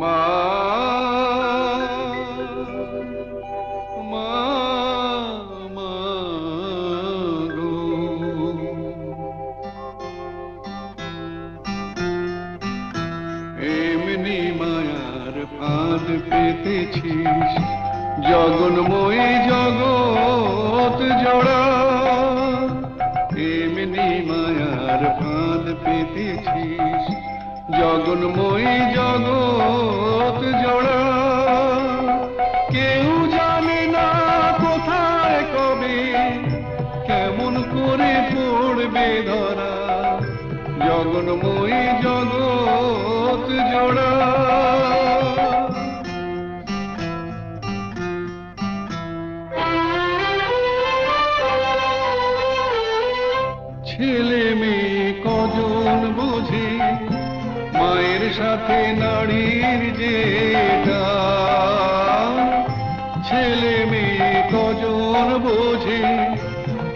মা মা মা গো এমনি মায়ার ফাঁদ পেতেছিস জগন্ময়ী জগৎ জোড়া এমনি মায়ার ফাঁদ পেতেছিস জগন্ময়ী জগৎ জোড়া কেউ জানে না কোথায় কবে কেমন করে পড়বে ধরা জগন্ময়ী জগৎ জোড়া ছেলে মেয়ে কজন বোঝে মায়ের সাথে নারীর যেটা ছেলে মেয়ে কজন বোঝে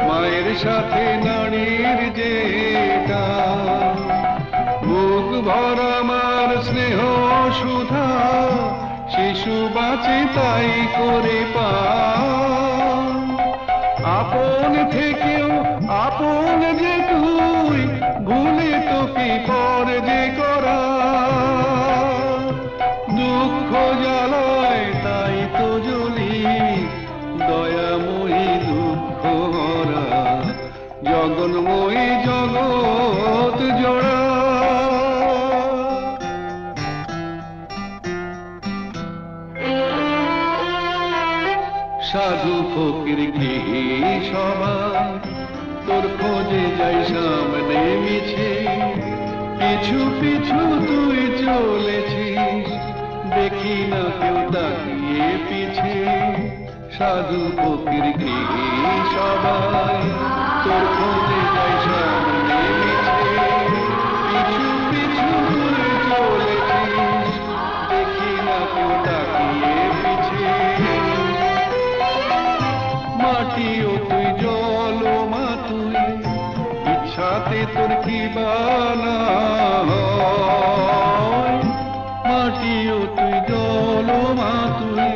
মায়ের সাথে নারীর যেটা বুক ভরা মার স্নেহ সুধা শিশু বাঁচে তাই করে পা আপন থেকেও আপন যে তুই ভুলে তোকে পর যে করা দুঃখ জ্বালায় তাই তো জ্বলি দয়াময়ী দুঃখ হরা জগন্ময়ী জগৎ জোড়া সাধু ফকির কি সবাই তোর খোঁজে যাই সামনে মিছে পিছু পিছু তুই চলেছিস দেখি না কেউ তাকিয়ে পিছে সাধু ফকির কি সবাই তোর খোঁজে যাই সামনে মিছে পিছু পিছু তুই চলেছিস দেখি না কেউ তাকিয়ে পিছে মাটিও তুই জল মা তুই ইচ্ছাতে তোর কি বানা হয় মাটিও তুই জল মা তুই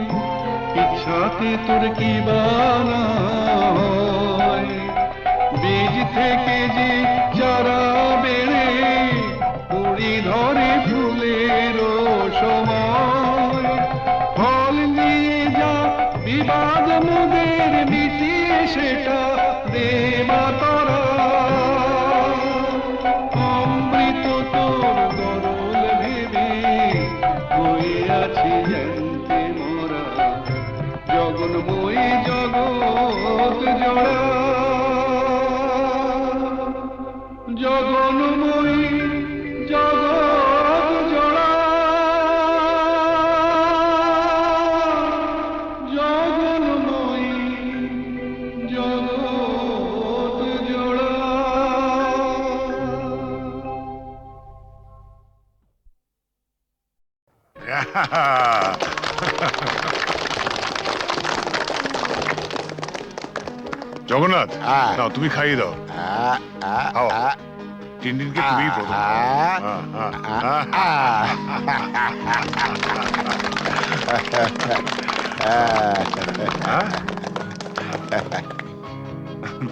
ইচ্ছাতে তোর কি বানা হয় বীজ থেকে যে চারা বেড়ে কুড়ি ধরে ফুলের সময় ফল নিয়ে যা বিবাদ মুদের মিটিয়ে সেটা দে মাতারা অমৃত তোর গরল ভেবে হয়ে আছি জানতে মোরা জগন্ময়ী জগৎ জোড়া জগন্ময়ী জগৎ জোড়া জগন্ময়ী জগৎ জোড়া জগন্নাথ নাও তুমি খাইয়ে দাও খাও টিনটিনকে তুমি প্রথম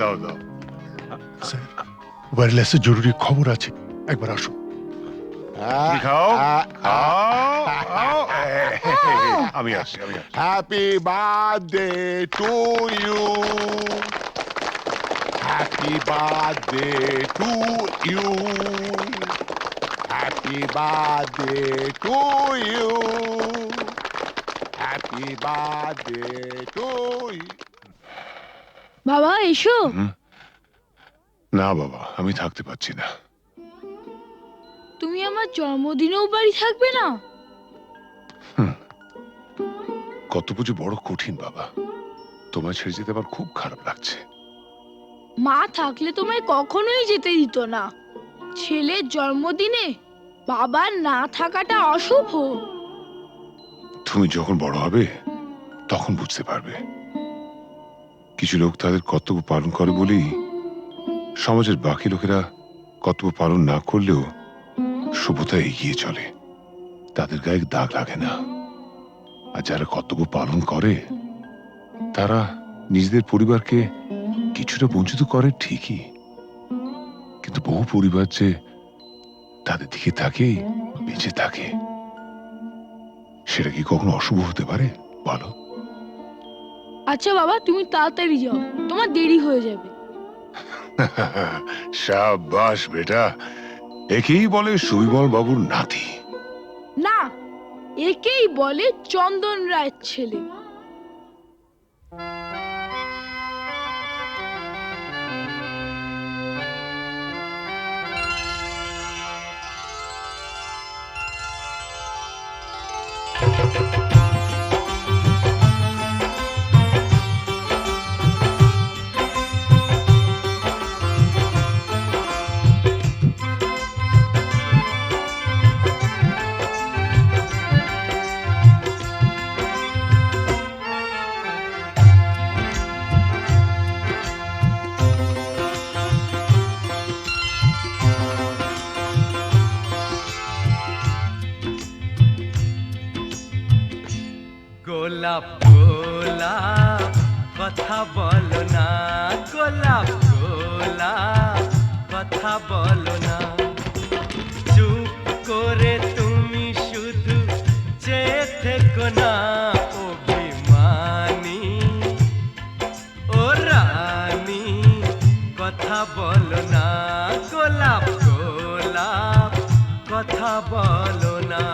দাও দাও স্যার ওয়্যারলেসে জরুরি খবর আছে একবার আসুন তুমি খাও খাও খাও আমি আসছি আমি আসছি Happy birthday to you. Happy birthday to you. Happy birthday to you. Happy birthday to you. বাবা এসো। না বাবা আমি থাকতে পারছি না তুমি আমার জন্মদিনেও বাড়ি থাকবে না? কত পুজো বড় কঠিন বাবা তোমায় ছেড়ে যেতে আমার খুব খারাপ লাগছে মা থাকলে তোমায় কখনোই যেতে দিত না। ছেলের জন্মদিনে বাবার না থাকাটা অশুভ। তুমি যখন বড় হবে তখন বুঝতে পারবে কিছু লোক তাদের কর্তব্য পালন করে বলেই সমাজের বাকি লোকেরা কর্তব্য পালন না করলেও শুভতা এগিয়ে চলে, তাদের গায়ে দাগ লাগে না। আর যারা কর্তব্য পালন করে তারা নিজেদের পরিবারকে কিছুটা বঞ্চিত করে ঠিকই, কিন্তু বহু পরিবার যে তাদের দিকে তাকেই বেঁচে থাকে, সেটা কি কখনো অশুভ হতে পারে বলো? আচ্ছা বাবা, তুমি তাড়াতাড়ি যাও, তোমার দেরি হয়ে যাবে। সাবাস বেটা, একেই বলে সুবিমল বাবুর নাতি। না, একেই বলে চন্দন রায়ের ছেলে। গোলাপ গোলাপ কথা বলো না, গোলাপ গোলাপ কথা বলো না, চুপ করে তুমি শুধু চেয়ে থেকো না, অভিমানী ও রানী কথা বলো না, গোলাপ গোলাপ কথা বলো না।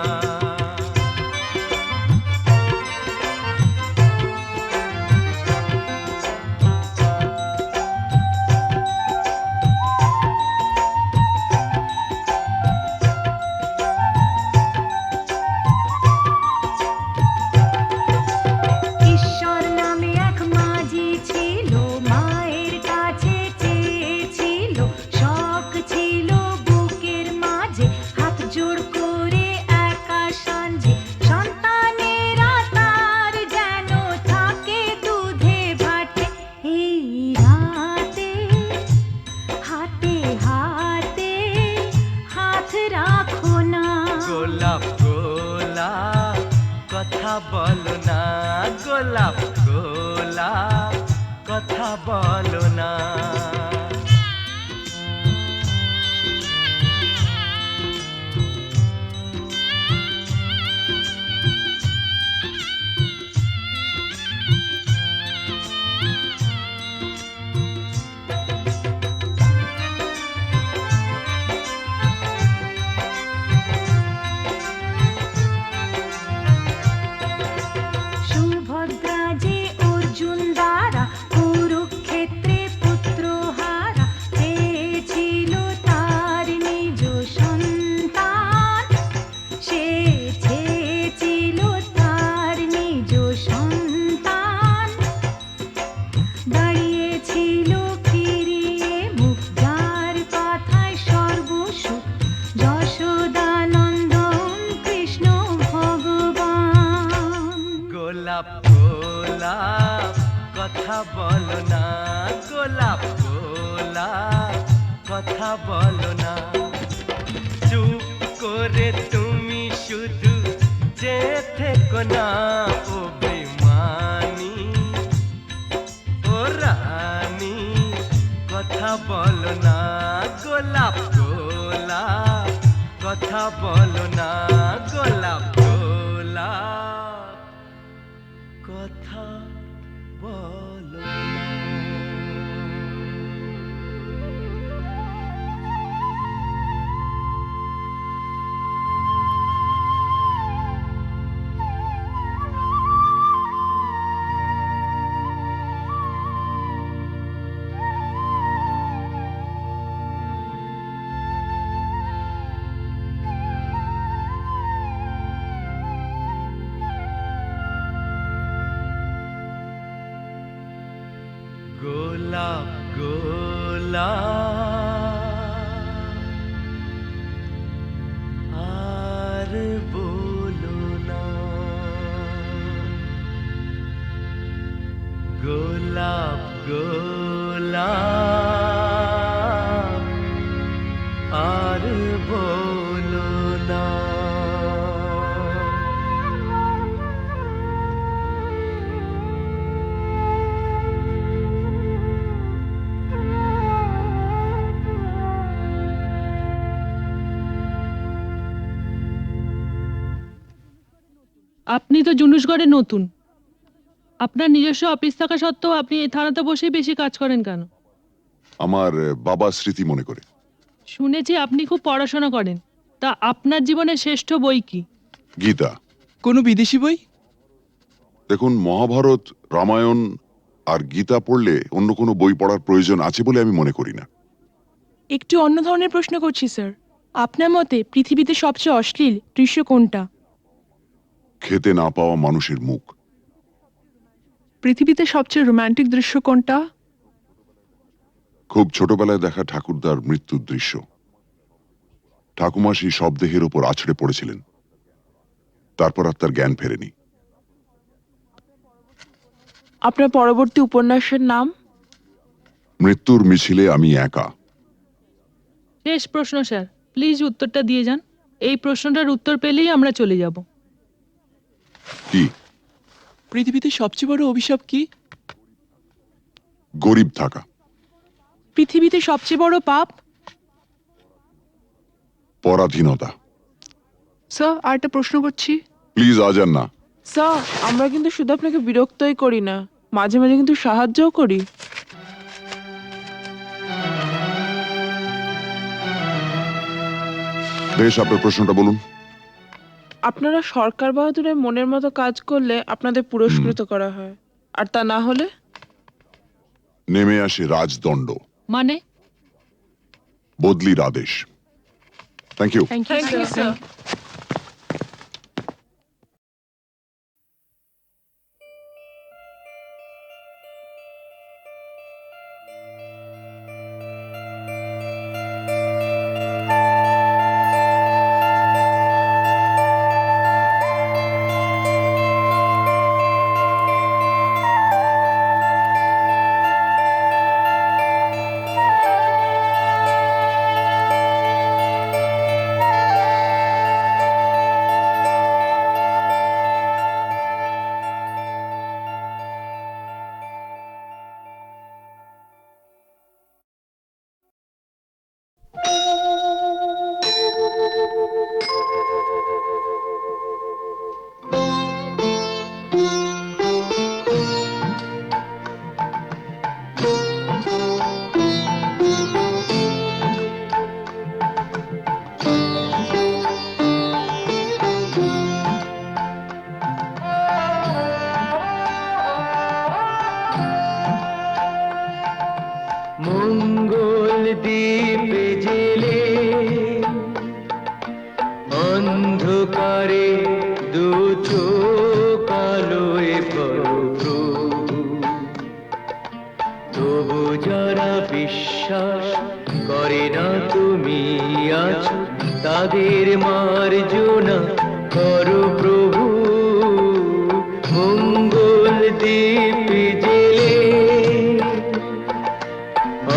ঈশ্বর নামে এক মাঝি ছিল, মায়ের কাছে চেয়েছিল, শখ ছিল বুকের মাঝে, হাত জোড় করে একা সাঞ্জে, সন্তানেরা তার যেন থাকে দুধে ভাটে। এই রাতে হাতে হাতে হাত রাখো না, গোলাপ গোলাপ কথা বলো না, গোলাপ গোলাপ কথা বলো না। সুভদ্রা যে অর্জুন দ্বারা কুরুক্ষেত্রে পুত্র হারা, চেয়েছিল তার নিজ সন্তান, সে চেয়েছিল তার নিজ সন্তান, দাঁড়িয়েছিল ফিরিয়ে মুখ, যার কথায় সর্বসুখ, যশোদানন্দন কৃষ্ণ ভগবান। গোলাপ গোলাপ কথা বলো না, গোলাপ গোলাপ কথা বলো না, চুপ করে তুমি শুধু চেয়ে থেকো না, অভিমানী ও রানী কথা বলো না, গোলাপ গোলাপ কথা বলো না, গোলাপ গোলাপ কথা বলো না। গোলাপ গোলাপ আর বলো না, গোলাপ গোলাপ আপনি তো জুনুসগড়ে নতুন, আপনার নিজস্ব অফিস থাকা সত্ত্বেও আপনি এই থানাতে বসেই বেশি কাজ করেন কেন? আমার বাবা স্মৃতি মনে করে। শুনেছি আপনি খুব পড়াশোনা করেন, তা আপনার জীবনের শ্রেষ্ঠ বই কি? গীতা। কোনো বিদেশি বই? দেখুন, মহাভারত, রামায়ণ আর গীতা পড়লে অন্য কোনো বই পড়ার প্রয়োজন আছে বলে আমি মনে করি না। একটু অন্য ধরনের প্রশ্ন করছি স্যার। আপনার মতে পৃথিবীতে সবচেয়ে অশ্লীল দৃশ্য কোনটা? খেতে না পাওয়া মানুষের মুখ। পৃথিবীতে সবচেয়ে রোমান্টিক দৃশ্য কোনটা? খুব ছোটবেলায় দেখা ঠাকুরদার মৃত্যুর দৃশ্য। ঠাকুমা সেই শবদেহের ওপর আছড়ে পড়েছিলেন, তারপর আর তার জ্ঞান ফেরেনি। আপনার পরবর্তী উপন্যাসের নাম? মৃত্যুর মিছিলে আমি একা। শেষ প্রশ্ন স্যার, প্লিজ উত্তরটা দিয়ে যান। এই প্রশ্নটার উত্তর পেলেই আমরা চলে যাব। কি? পৃথিবীতে সবচেয়ে বড় অভিশাপ কি? গরিব থাকা। পৃথিবীতে সবচেয়ে বড় পাপ? পরাধীনতা। স্যার, আর একটা প্রশ্ন করছি। প্লিজ আজ আর না। স্যার, আমরা কিন্তু শুধু আপনাকে বিরক্তই করি না, মাঝে মাঝে কিন্তু সাহায্যও করি। বেশ, আপনার প্রশ্নটা বলুন। আপনারা সরকার বাহাদুরের মনের মতো কাজ করলে আপনাদের পুরস্কৃত করা হয়, আর তা না হলে? নেমে আসে রাজদণ্ড, মানে? বদলির আদেশ। Thank you. Thank you sir. মঙ্গল দ্বীপে জেলে অন্ধকারে দু চোখ আলোয় পরো, তবু যারা বিশ্বাস করে না তুমি আছো, তাদের মার্জনা করো প্রভু। মঙ্গল দ্বীপে জেলে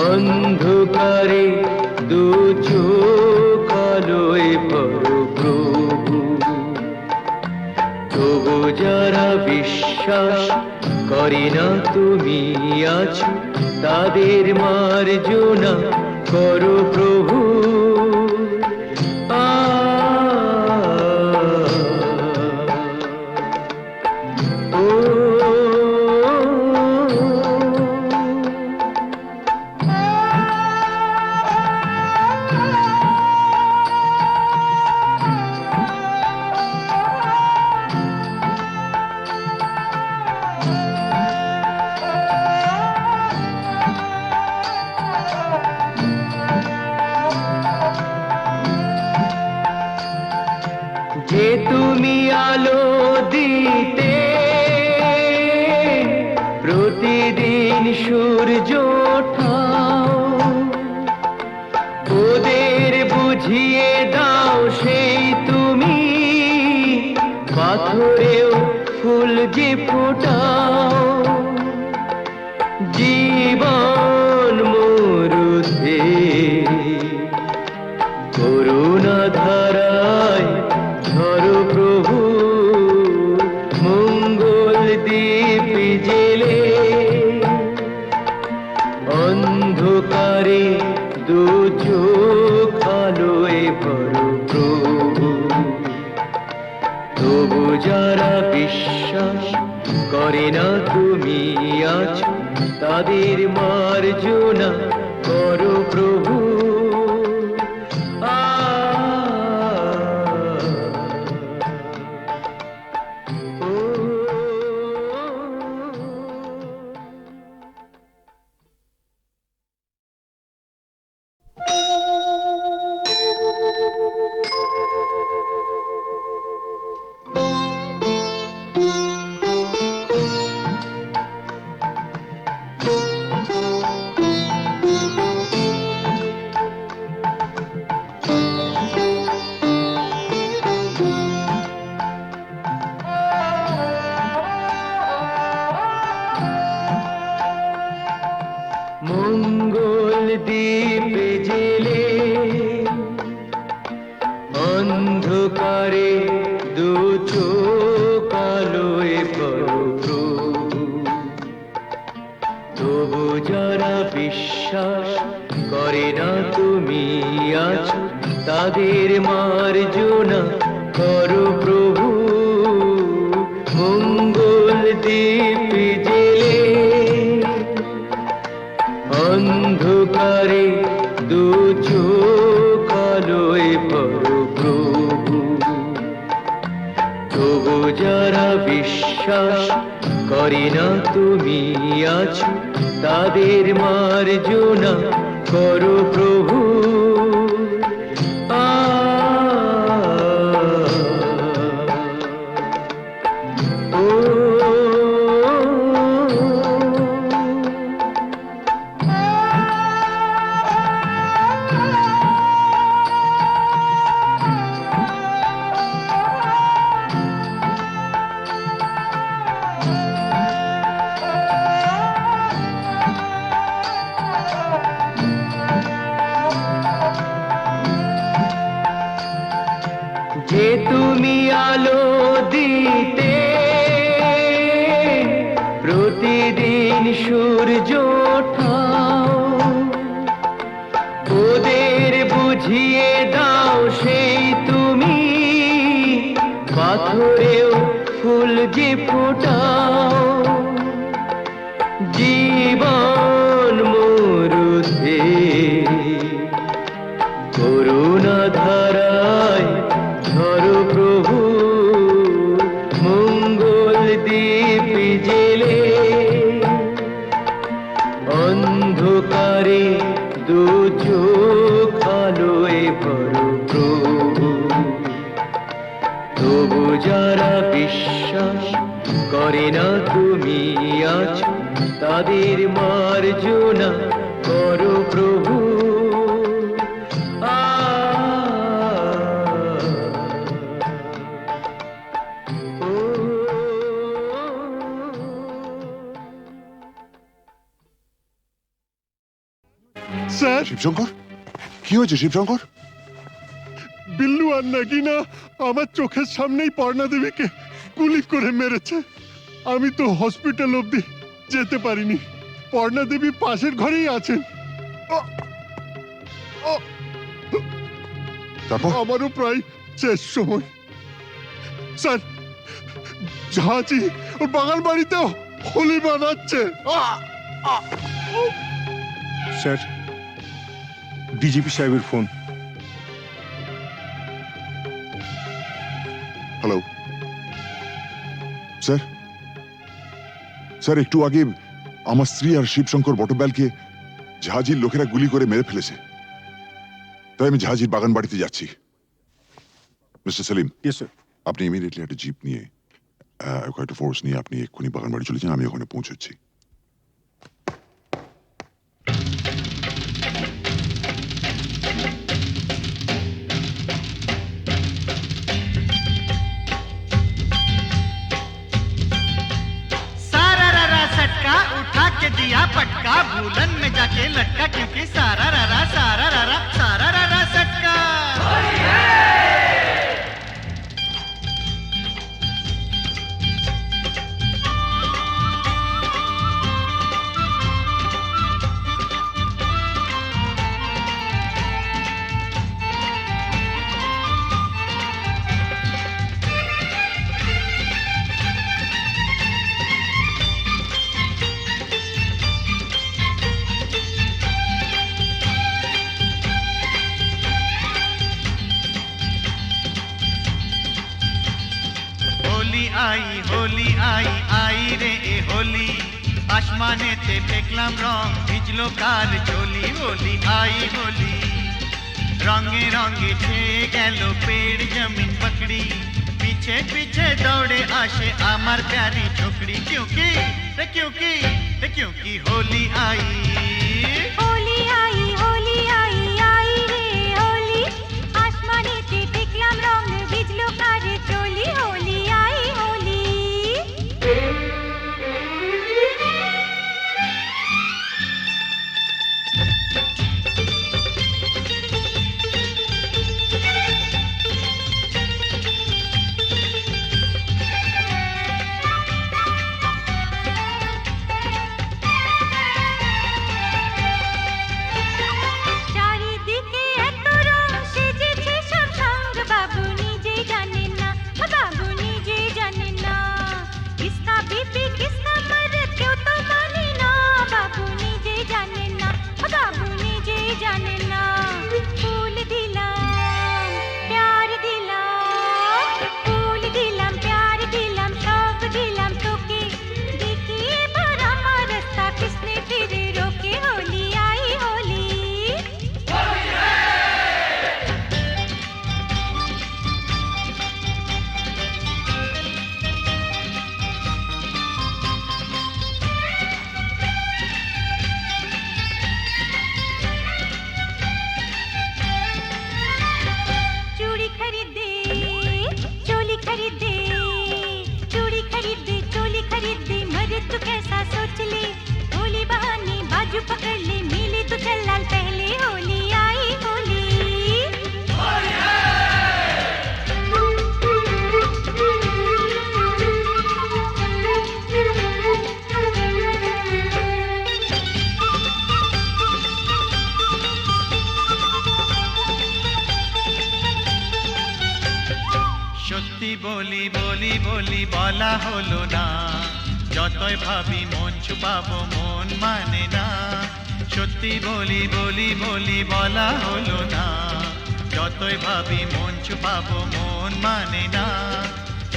অন্ধকারে দু চোখ আলোয় পরো প্রভু, তবু যারা বিশ্বাস করে না তুমি আছো, তাদের মার্জনা করো প্রভু। যে তুমি আলো দিতে প্রতিদিন সূর্য ওঠাও, ওদের বুঝিয়ে দাও সেই তুমি পাথরেও ফুল যে ফোটাও। জীবন মরুতে করুণা ধারায় ধরো প্রভু। মঙ্গল দ্বীপ জেলে অন্ধকারে দু চোখ আলোয় ভরো প্রভু, তবু যারা বিশ্বাস করে না তুমি আছো, তাদের মার্জনা করো প্রভু। মঙ্গল দ্বীপে জেলে অন্ধকারে দু চোখ আলোয় করো প্রভু। তবু যারা বিশ্বাস করে না তুমি আছো, তাদের মার্জনা করো প্রভু। মঙ্গল দ্বীপে জেলে অন্ধকারে দু চোখ আলোয় করো প্রভু। তবু যারা বিশ্বাস করে না তুমি আছো, তাদের মার্জনা করো প্রভু। যে তুমি আলো দিতে প্রতিদিন সূর্য ওঠাও, ওদের বুঝিয়ে দাও সেই তুমি পাথরেও ফুল যে ফোটাও। জীবন মরুতে করুণা ধারায় ধরো প্রভু। মঙ্গল দ্বীপ জেলে অন্ধকারে দু চোখ আলোয় ভরো প্রভু। তবু যারা বিশ্বাস করে না তুমি আছো, তাদের মার্জনা করো প্রভু। স্যার, শিবশঙ্কর, কি হয়েছে শিবশঙ্কর? বিল্লু আর নাগিনা আমার চোখের সামনেই পর্ণা দেবীকে গুলি করে মেরেছে। আমি তো হসপিটাল অবধি যেতে পারিনি। পর্ণা দেবী পাশের ঘরেই আছেন। তারপর আমারও প্রায় শেষ সময়। স্যার, ঝাঁচি ওর বাগান বাড়িতেও হোলি বানাচ্ছে। স্যার, ডিজিপি সাহেবের ফোন। Hello sir. স্যার, একটু আগে আমার স্ত্রী আর শিবশঙ্কর বটব্যালকে ঝাঁঝির লোকেরা গুলি করে মেরে ফেলেছে। তাই আমি ঝাঁঝির বাগান বাড়িতে যাচ্ছি। Mister Selim, yes sir. আপনি ইমিডিয়েটলি একটা জিপ নিয়ে কয়েকটা ফোর্স নিয়ে আপনি এক্ষুনি বাগান বাড়ি চলে যান। আমি ওখানে পৌঁছচ্ছি। उठा के दिया पटका, भूलन में जाके लटका, क्योंकि सारा रारा सटका। হোলি আই রে এ হোলি আসমানেতে দেখলাম রং ভিজলো কার চলি হোলি আই হোলি রঙে রঙে ছেয়ে গেল পেड़ जमीन पकड़ी पीछे पीछे दौड़े आशे আমার प्यारी छोकरी क्योंकि होली आई होली आई आई रे होली आसमानेতে দেখলাম রং ভিজলো কার চলি होली आई होली চারিদিকে এত রং সেজেছে সব সঙ্গ বাবু নিজেই জানেন না বাবু নিজেই জানেন না কিসকা বিপি কিসকা মরদ কেউ তো মানে না বাবু নিজেই জানেন না বাবু নিজেই জানেন না ফুল দিলাম প্যার দিলাম ফুল দিলাম প্যার দিলাম সব দিলাম তোকে দেখি এবার আমার রাস্তা কিসনে ফিরে রোকে হোলি आई होली चूड़ी खरीदे चोली खरीदे चूड़ी खरीदे चोली खरीदे मरे तू कैसा सोच ले होली बहाने बाजू पकड़ ले मिले तो चल लाल पहले होली आई होली সত্যি বলি বলি বলি বলা হলো না যতই ভাবি মন ছুপাবো মন মানে না সত্যি বলি বলি বলি বলা হলো না যতই ভাবি মন ছুপাবো মন মানে না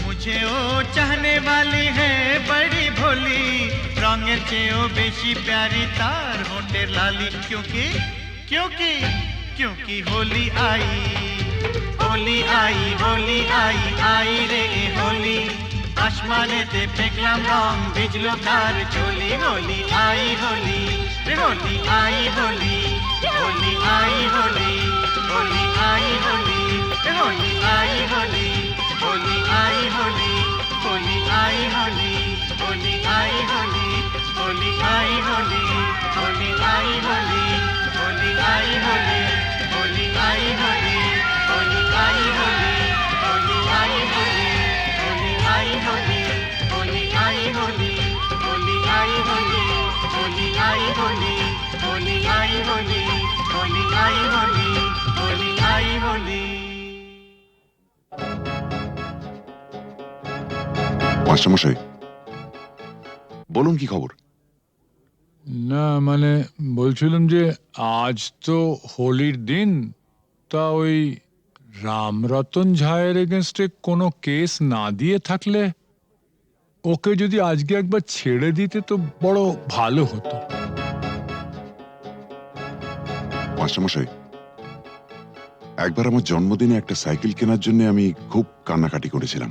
मुझे ओ चाहने वाली है बड़ी भोली रंगेर চেয়েও বেশি प्यारी तार होठের लाली क्योंकि होली आई रे होली आसमानेতে দেখলাম রং ভিজলো কার চলি হোলি আই হোলি রে হোলি আই হোলি হোলি আই হোলি হোলি আই হোলি রে হোলি আই হোলি হোলি আই হোলি হোলি আই হোলি হোলি আই হোলি হোলি আই হোলি হোলি আই হোলি হোলি আই হোলি হোলি আই হোলি হোলি আই হোলি হোলি আই হোলি হোলি আই হোলি হোলি আই হোলি হোলি আই হোলি হোলি আই হোলি হোলি আই হোলি হোলি আই হোলি হোলি আই হোলি মাস্টারমশাই বলুন কি খবর? না মানে বলছিলাম যে আজ তো হোলির দিন, তা ওই রামরতন ঝায়ের এগেনস্টে কোনো কেস না দিয়ে থাকলে ওকে যদি আজকে একবার ছেড়ে দিতে তো বড় ভালো হতো। মাস্টারমশাই একবার আমার জন্মদিনে একটা সাইকেল কেনার জন্য আমি খুব কান্নাকাটি করেছিলাম।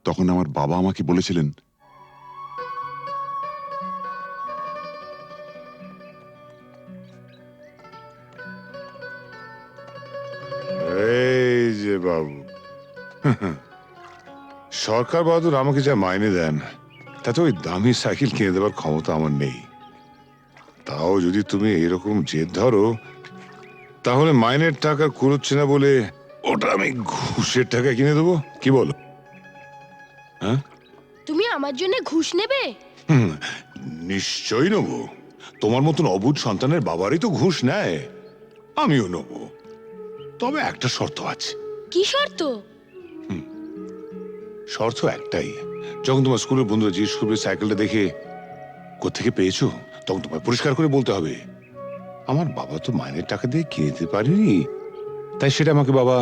তখন আমার বাবা আমাকে বলেছিলেন, এই যে বাবু, সরকার বাহাদুর আমাকে যা মাইনে দেন তাতে ওই দামি সাইকেল কিনে দেওয়ার ক্ষমতা আমার নেই। তাও যদি তুমি এরকম জেদ ধরো তাহলে মাইনের টাকা কুড়োচ্ছে না বলে ওটা আমি ঘুষের টাকা কিনে দেবো, কি বলো? হ্যাঁ, তুমি আমার জন্য ঘুষ নেবে? নিশ্চয়ই নেবো। তোমার মতন অবুঝ সন্তানের বাবারই তো ঘুষ নেয়, আমিও নেবো। তবে একটা শর্ত আছে। কি শর্ত? শর্ত একটাই, যখন তোমার স্কুলের বন্ধুরা জিজ্ঞেস করবে সাইকেলটা দেখে কোত্থেকে পেয়েছো, তখন তোমায় পরিষ্কার করে বলতে হবে, আমার বাবা তো মাইনের টাকা দিয়ে কিনে দিতে পারেনি, তাই সেটা আমাকে বাবা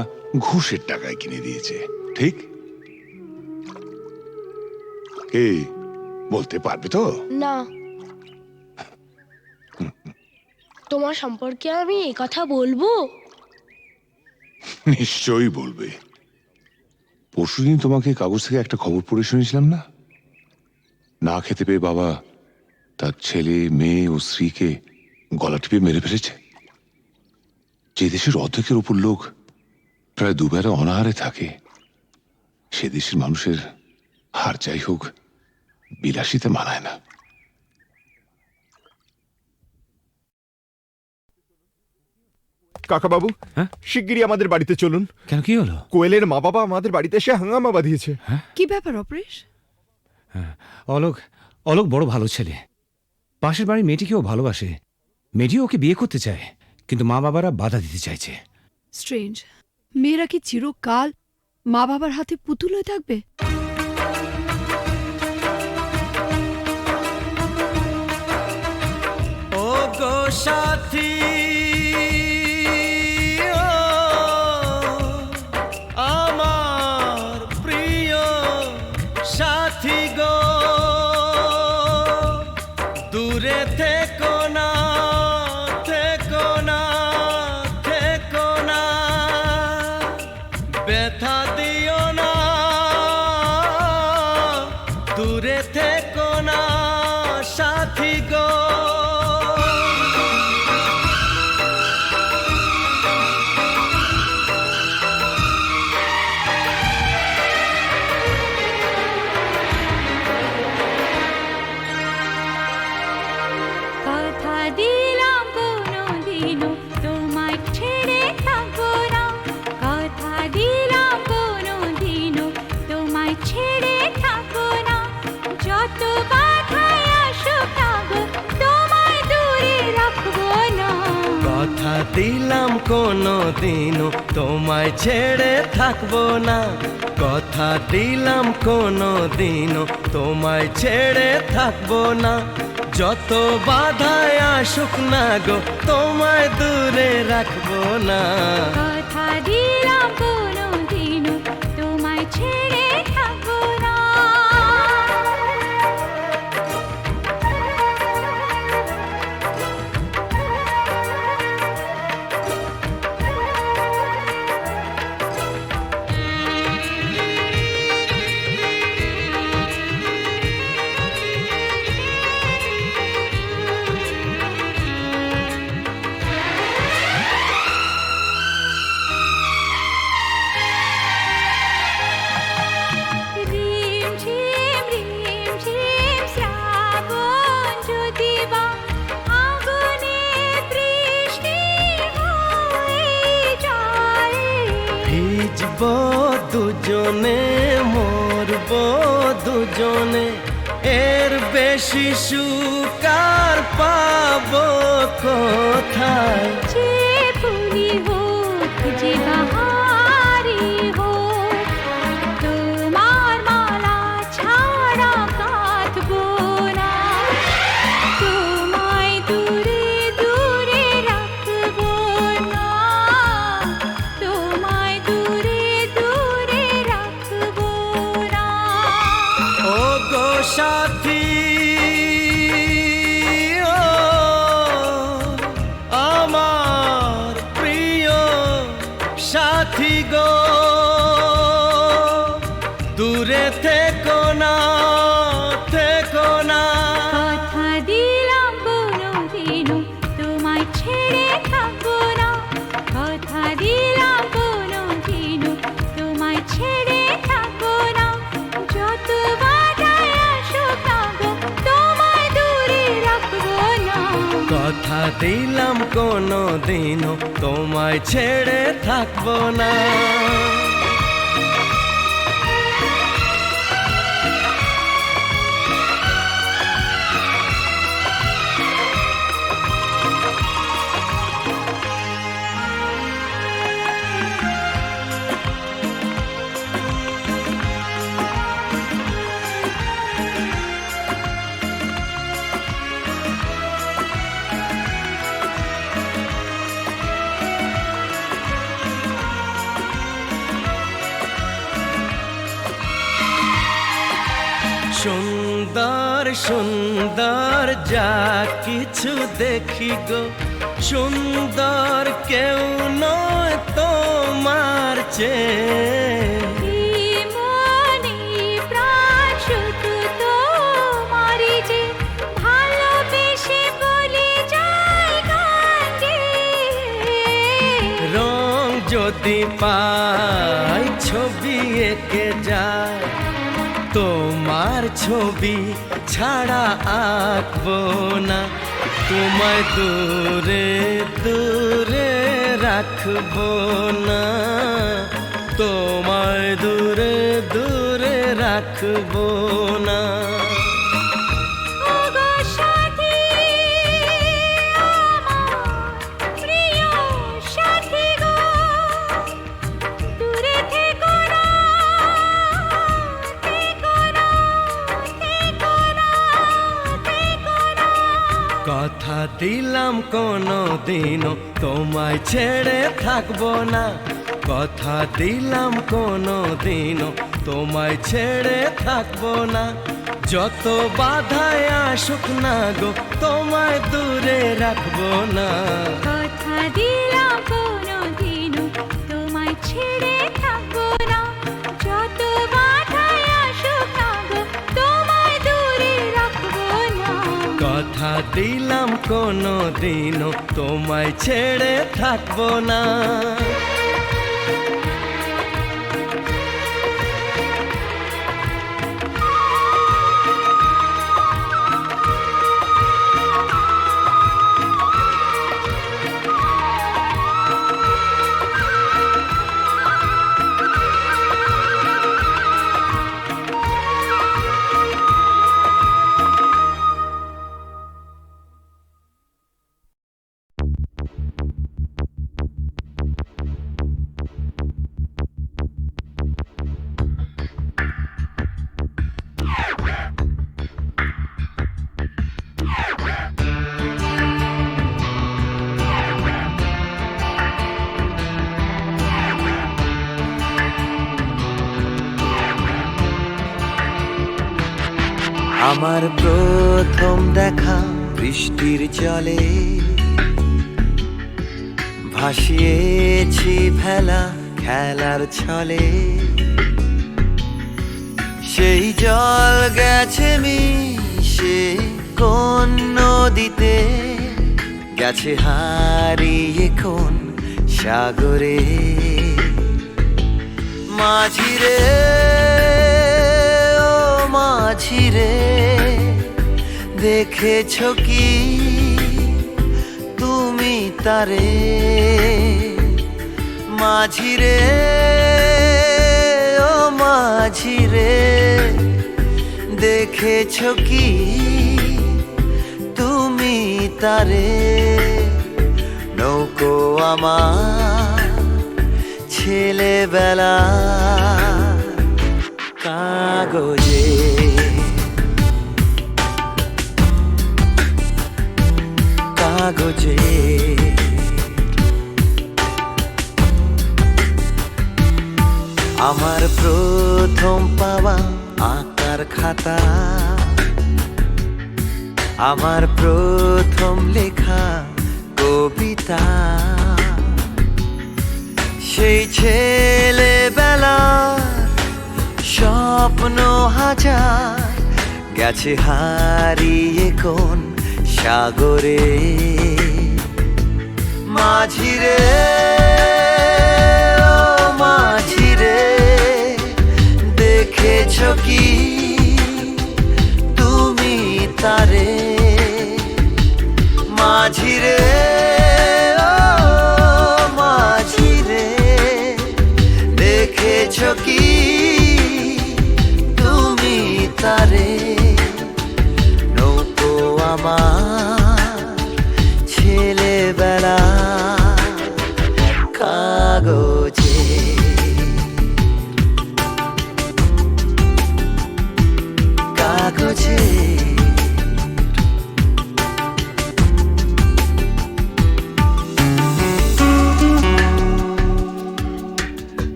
ঘুষের টাকায় কিনে দিয়েছে। ঠিক? এই বলতে পারবে তো? না, তোমার সম্পর্কে আমি এই কথা বলবো? নিশ্চয়ই বলবে। পরশুদিন তোমাকে কাগজ থেকে একটা খবর পড়ে শুনেছিলাম না? না খেতে পেয়ে বাবা তার ছেলে, মেয়ে ও স্ত্রীকে গলা টিপে মেরে ফেলেছে। যে দেশের অর্ধেকের উপর লোক প্রায় দুবেলা অনাহারে থাকে, সে দেশের মানুষের হার যাই হোক বিলাসিতে মানায় না। কাকা বাবু, হ্যাঁ? শিগগিরই আমাদের বাড়িতে চলুন। কেন, কি হলো? কোয়েলের মা বাবা আমাদের বাড়িতে এসে হাঙ্গামা বাঁধিয়েছে। কি ব্যাপার অপরেশ? অলোক অলোক বড় ভালো ছেলে। পাশের বাড়ির মেয়েটিকেও ভালোবাসে। মেয়েটিও ওকে বিয়ে করতে চায়, কিন্তু মা বাবারা বাধা দিতে চাইছে। স্ট্রেঞ্জ। মেয়েরা কি চিরকাল মা বাবার হাতে পুতুল হয়ে থাকবে? ও গো সাথী, ও আমার প্রিয় সাথী গো, দূরে থেকো না, থেকো না, থেকো না, ব্যথা দিও না, দূরে থেকো না সাথী গো। কথা দিলাম কোনোদিনও তোমায় ছেড়ে থাকবো না, কথা দিলাম কোনোদিনও তোমায় ছেড়ে থাকবো না, যত বাধাই আসুক না গো তোমায় দূরে রাখবো না। কথা দিলাম কোনোদিনও তোমায় ছেড়ে থাকবো না, কথা দিলাম কোনোদিনও তোমায় ছেড়ে থাকবো না, যত বাধায় আসুক না গো তোমায় দূরে রাখবো না। কথা দিলাম কোনোদিনও তোমায় ছেড়ে থাকবো না। রিম ঝিম শ্রাবণ যদি বা আগুনে বৃষ্টি হয়ে যায়, ভিজবো দুজনে, মরবো দুজনে, এর বেশি সুকার পাবো কোথায়? যে ফুলি হোক যে বাহারি হোক, তোমার মালা ছাড়া কাঁদবো না, তোমায় দূরে দূরে রাখবো না, তোমায় দূরে দূরে রাখবো না। ও গো সাথী, ও আমার প্রিয় সাথী গো, দূরে থেকো না, থেকো না, কথা দিলাম কোনোদিনও তোমায় ছেড়ে থাকবো না, কথা দিলাম কোনোদিনও তোমায় ছেড়ে থাকবো না, যত বাধাই আসুক না গো তোমায় দূরে রাখবো না। কথা দিলাম কোনোদিনও তোমায় ছেড়ে থাকবো না। সুন্দর সুন্দর যা কিছু দেখি গো, সুন্দর কেউ নয় তোমার চেয়ে। মনে প্রাণ শুধু তোমারই যে, ভালোবেসে বলে যায় গান গেয়ে। রং যদি পাই ছবি এঁকে যায়, তোমার ছবি ছাড়া আঁকবো না। তোমায় দূরে দূরে রাখবো না, তোমায় দূরে দূরে রাখবো না। ওগো সাথী, আমার প্রিয় সাথী গো, দূরে থেকো না, থেকো না, থেকো না, থেকো না। কথা দিলাম কোনো দিনও তোমায় ছেড়ে থাকবো না, কথা দিলাম কোনো দিনও তোমায় ছেড়ে থাকবো না। যত বাধায় আসুক না গো, তোমায় দূরে রাখবো না। কথা দিলাম কোনোদিনও তোমায় ছেড়ে থাকবো না, যত বাধাই আসুক না গো, তোমায় দূরে রাখবো না। কথা দিলাম কোনো দিনও তোমায় ছেড়ে থাকবো না। আমার প্রথম দেখা বৃষ্টির জলে, ভাসিয়েছি ভেলা খেলার ছলে। সেই জল গেছে মিশে কোন নদীতে, গেছে হারিয়ে কোন সাগরে। মাঝিরে ও মাঝিরে, দেখেছ কি তুমি তারে? মাঝিরে ও মাঝিরে, দেখেছ কি তুমি তারে? নৌকো আমার ছেলেবেলা কাগজে, কাগজে। আমার প্রথম পাওয়া আঁকার খাতা, আমার প্রথম লেখা কবিতা। সেই ছেলেবেলা স্বপ্ন হাজার, গেছে হারিয়ে কোন সাগরে। মাঝিরে ও মাঝিরে, দেখেছ কি তুমি তারে? মাঝিরে ও মাঝিরে, দেখেছ কি তুমি তারে? নৌকো আমার ছেলেবেলা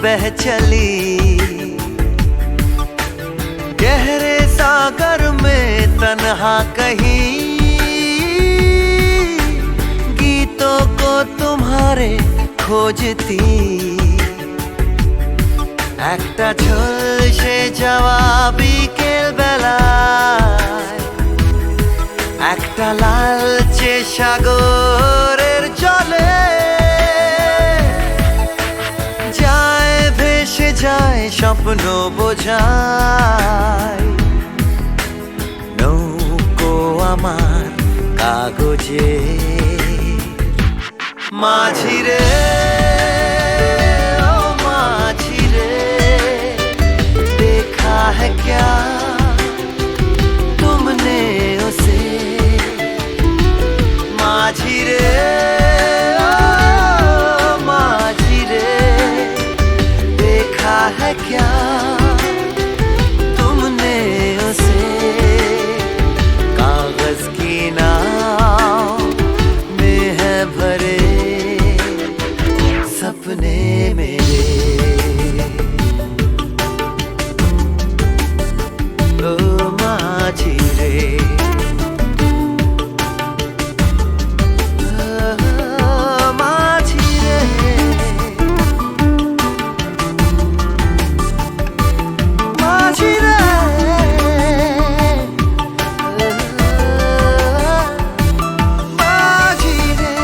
बह चली, गहरे सागर में तन्हा कहीं गीतों को तुम्हारे खोजती। একটা ঝলসে যাওয়া বিকেল বেলায় একটা লালচে সাগরের জলে যায় ভেসে যায় স্বপ্ন বোঝায়। নৌকো আমার কাগজে মাঝি রে ও মাঝি রে, देखा है क्या तुमने उसे। माझी रे ओ माझी रे, देखा है क्या तुमने उसे। कागज की नाव में है भरे सपने मेरे। ओ माझी रे, माझी रे, माझी रे, माझी रे।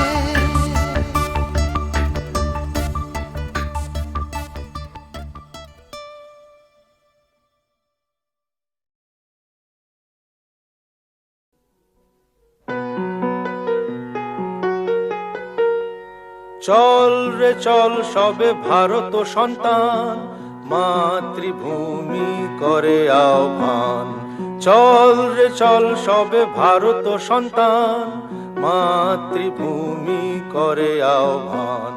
চল রে চল সবে ভারত সন্তান, মাতৃভূমি করে আহ্বান। চল রে চল সবে ভারত সন্তান, মাতৃভূমি করে আহ্বান।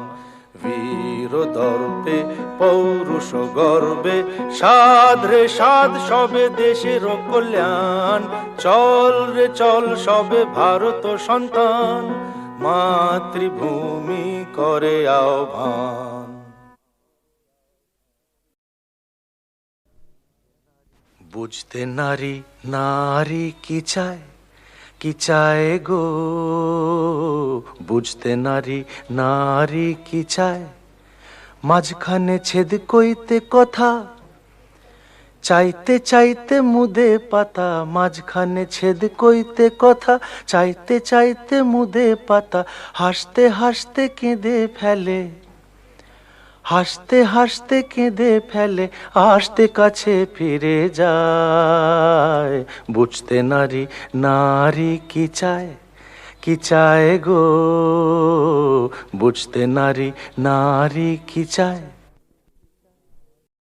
বীর দর্পে পৌরুষ গর্বে সাধ রে সাধ সবে দেশের কল্যাণ। চল রে চল সবে ভারত সন্তান, মাতৃভূমি করে আহ্বান। বুঝতে নারী নারী কি চায়, কি চায় গো। বুঝতে নারী নারী কি চায়, মাঝখানে ছেদ কইতে কথা, চাইতে চাইতে মুদে পাতা। মাঝখানে ছেদ কইতে কথা, চাইতে চাইতে মুদে পাতা। হাসতে হাসতে কেঁদে ফেলে, হাসতে হাসতে কেঁদে ফেলে, আসতে কাছে ফিরে যায়। বুঝতে নারী নারী কি চায়, কি চায় গো। বুঝতে নারী নারী কি চায়।